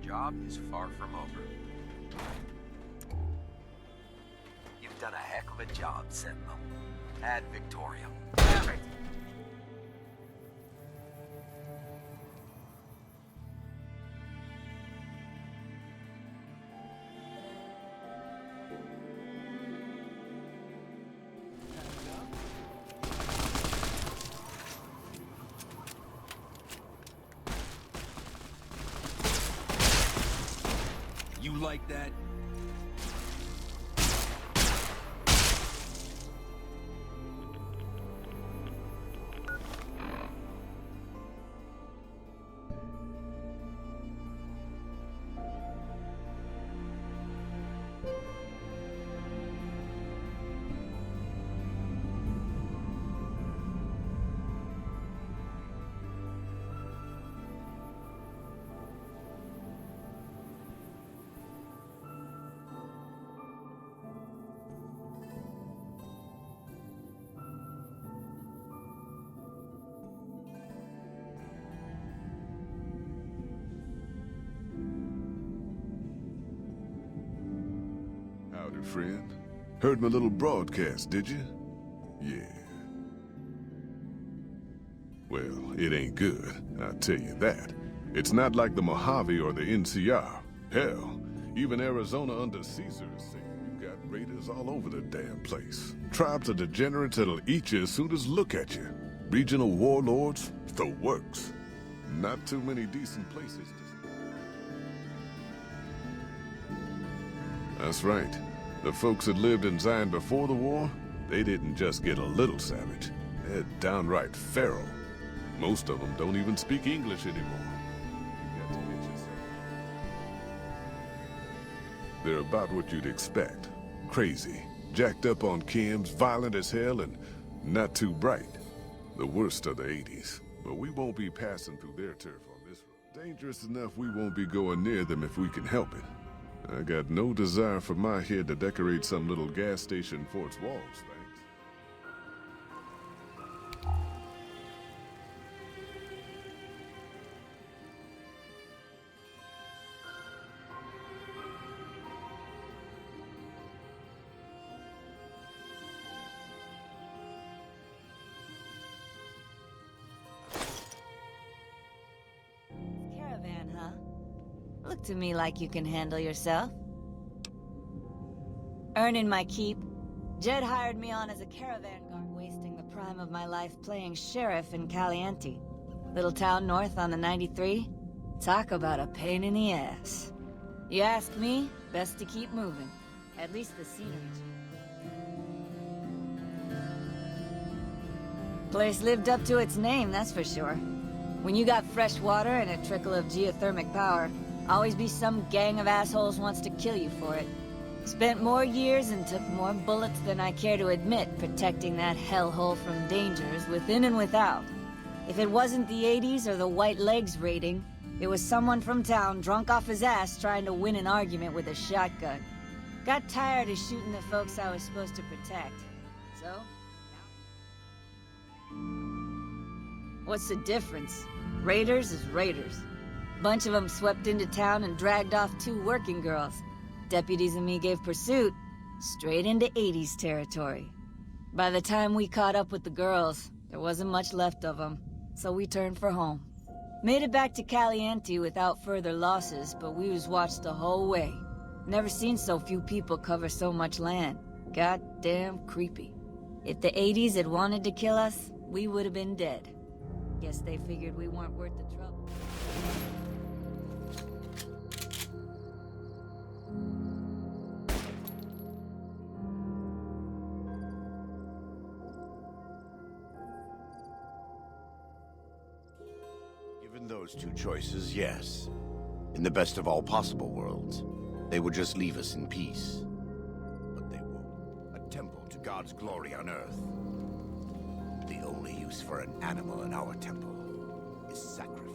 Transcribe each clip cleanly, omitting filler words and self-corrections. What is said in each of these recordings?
job is far from over. You've done a heck of a job, Sentinel. Ad Victoriam. Damn it! You like that? Howdy, friend. Heard my little broadcast, did you? Yeah. Well, it ain't good, I'll tell you that. It's not like the Mojave or the NCR. Hell, even Arizona under Caesar is saying you got raiders all over the damn place. Tribes of degenerates that'll eat you as soon as look at you. Regional warlords, the works. Not too many decent places to... That's right. The folks that lived in Zion before the war, they didn't just get a little savage. They're downright feral. Most of them don't even speak English anymore. You got to get yourself. They're about what you'd expect. Crazy, jacked up on chems, violent as hell, and not too bright. The worst of the 80s. But we won't be passing through their turf on this road. Dangerous enough we won't be going near them if we can help it. I got no desire for my head to decorate some little gas station for its walls, thanks. Caravan, huh? Look to me like you can handle yourself. Earning my keep. Jed hired me on as a caravan guard, wasting the prime of my life playing sheriff in Caliente. Little town north on the 93. Talk about a pain in the ass. You ask me, best to keep moving. At least the scenery. Place lived up to its name, that's for sure. When you got fresh water and a trickle of geothermic power, always be some gang of assholes wants to kill you for it. Spent more years and took more bullets than I care to admit protecting that hellhole from dangers within and without. If it wasn't the 80s or the white legs raiding, it was someone from town drunk off his ass trying to win an argument with a shotgun. Got tired of shooting the folks I was supposed to protect. So? What's the difference? Raiders is raiders. Bunch of them swept into town and dragged off 2 working girls. Deputies and me gave pursuit, straight into 80s territory. By the time we caught up with the girls, there wasn't much left of them, so we turned for home. Made it back to Caliente without further losses, but we was watched the whole way. Never seen so few people cover so much land. Goddamn creepy. If the 80s had wanted to kill us, we would have been dead. Guess they figured we weren't worth the trouble. Given those 2 choices, yes. In the best of all possible worlds, they would just leave us in peace. But they won't. A temple to God's glory on earth. The only use for an animal in our temple is sacrifice.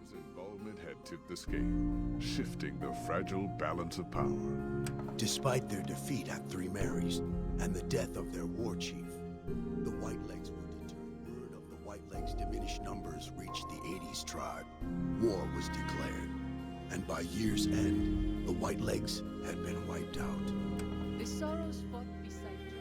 His involvement had tipped the scale, shifting the fragile balance of power. Despite their defeat at 3 Marys and the death of their war chief, the Whitelegs were deterred. Word Whitelegs' diminished numbers reached the 80s tribe, war was declared. And by year's end, the Whitelegs had been wiped out. The sorrows fought beside you.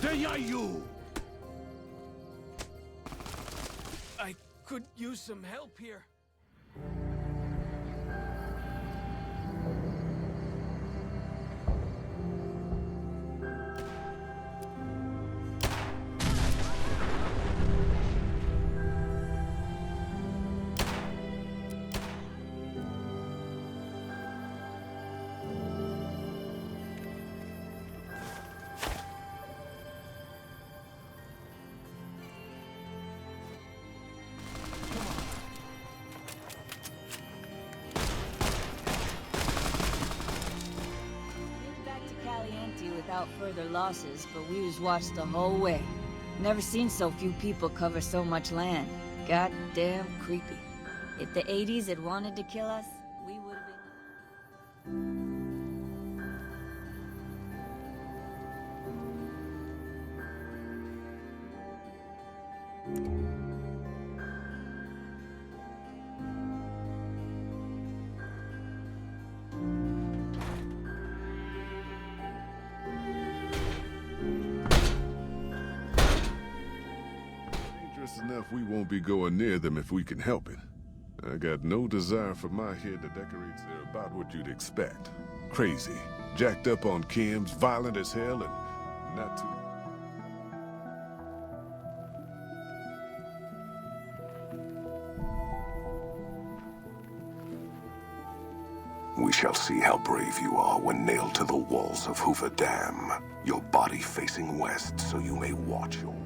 There are you! I could use some help here. Back to Caliente without further losses, but we was watched the whole way. Never seen so few people cover so much land. Goddamn creepy. If the 80s had wanted to kill us, we would have been... Dangerous enough we won't be going near them if we can help it. I got no desire for my head to decorate. They're about what you'd expect. Crazy, jacked up on chems, violent as hell, and not too... We shall see how brave you are when nailed to the walls of Hoover Dam, your body facing west so you may watch your